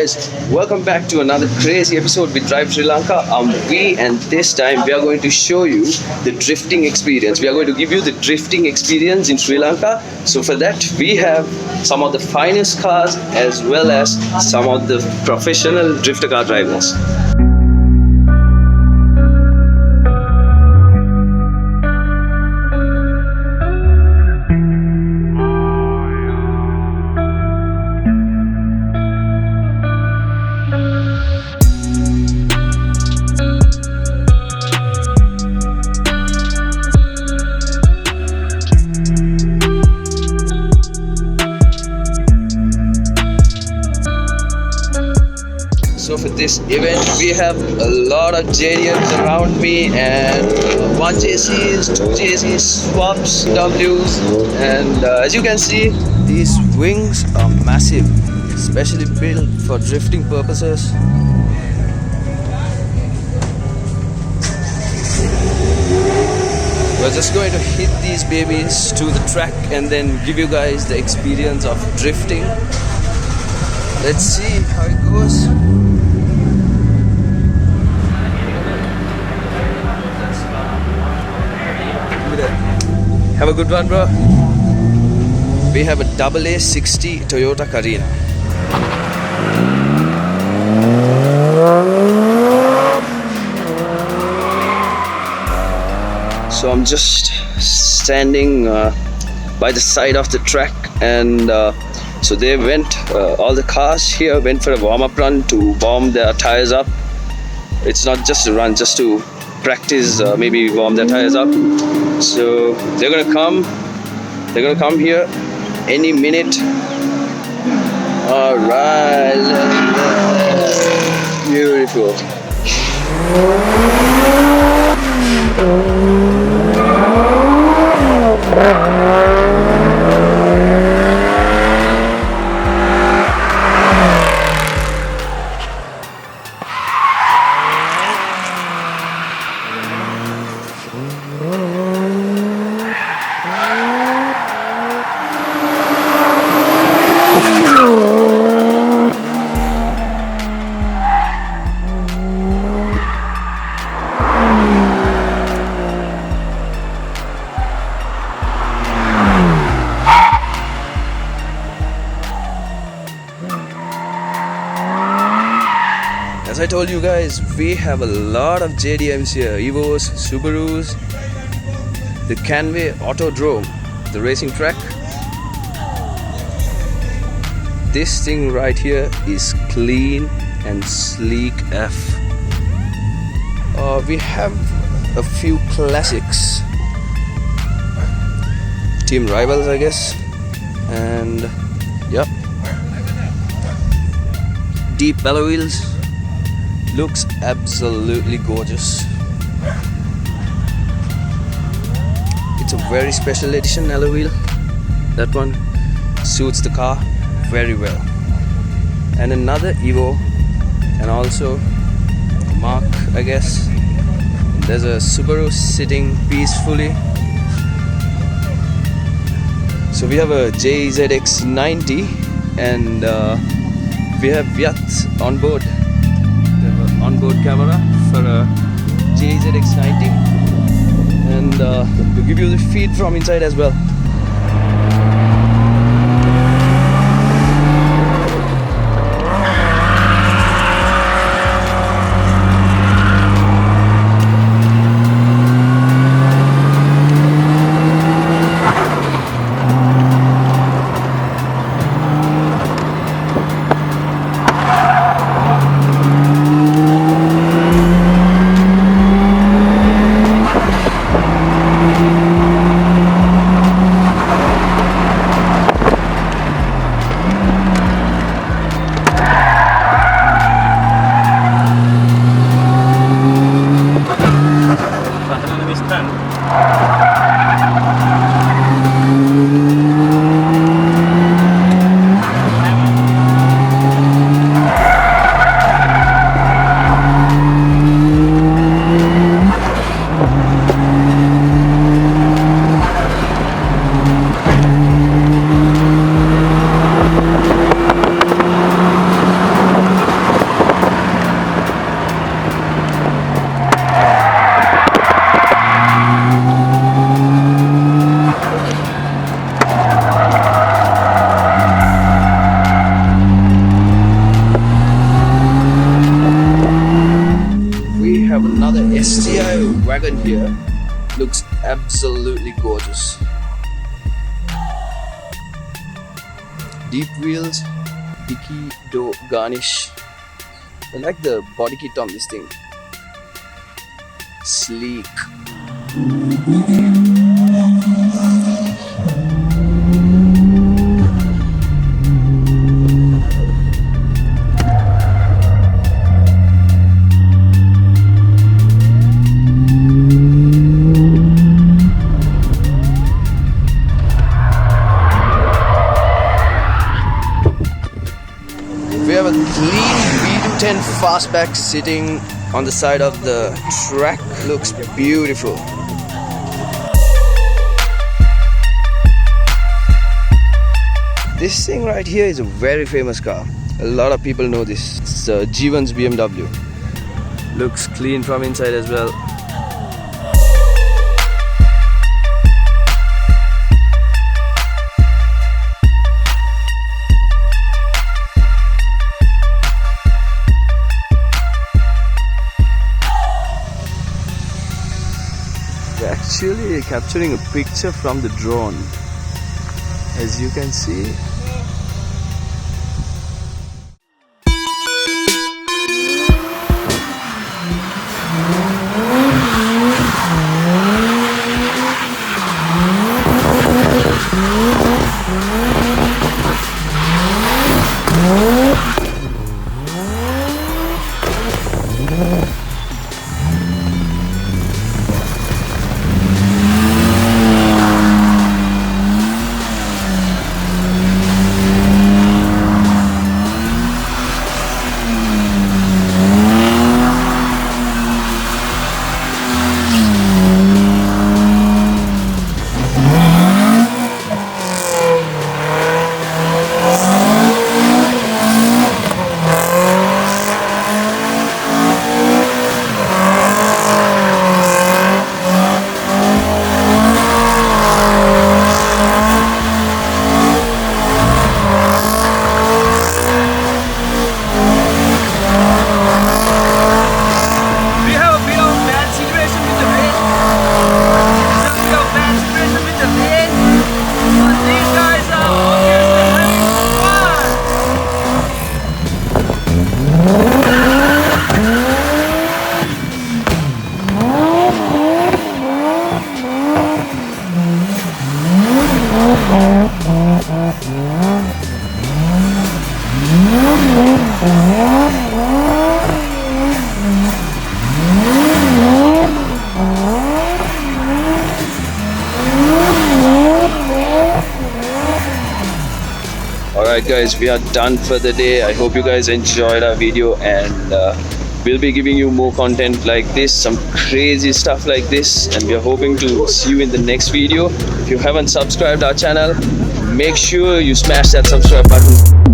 guys, welcome back to another crazy episode with Drive Sri Lanka. I'm V, and this time we are going to show you the drifting experience. We are going to give you the drifting experience in Sri Lanka. So for that we have some of the finest cars as well as some of the professional drifter car drivers. So for this event we have a lot of JDMs around me, and one JCs, two JCs, swaps, Ws, and as you can see, these wings are massive, especially built for drifting purposes. We're just going to hit these babies to the track and then give you guys the experience of drifting. Let's see how it goes. Have a good one, bro. We have a AA60 Toyota Carina. So I'm just standing by the side of the track, and so they went, all the cars here went for a warm-up run to warm their tires up. It's not just a run, just to practice, maybe warm their tires up. So they're gonna come here any minute. All right, beautiful. As I told you guys, we have a lot of JDMs here, Evos, Subarus, the Canway Autodrome, the racing track. This thing right here is clean and sleek F. We have a few classics, team rivals I guess, and yep, deep alloy wheels. Looks absolutely gorgeous. It's a very special edition alloy wheel. That one suits the car very well. And another Evo, and also Mark, I guess. There's a Subaru sitting peacefully. So we have a JZX90, and we have Vyat on board. Onboard camera for a JZX90, and we'll give you the feed from inside as well. GTI wagon here looks absolutely gorgeous. Deep wheels, dicky door garnish. I like the body kit on this thing. Sleek. We have a clean V210 fastback sitting on the side of the track. Looks beautiful. This thing right here is a very famous car. A lot of people know this. It's a G1's BMW. Looks clean from inside as well. We're actually capturing a picture from the drone, as you can see. Alright guys, we are done for the day. I hope you guys enjoyed our video, and we'll be giving you more content like this, some crazy stuff like this, and we are hoping to see you in the next video. If you haven't subscribed our channel, make sure you smash that subscribe button.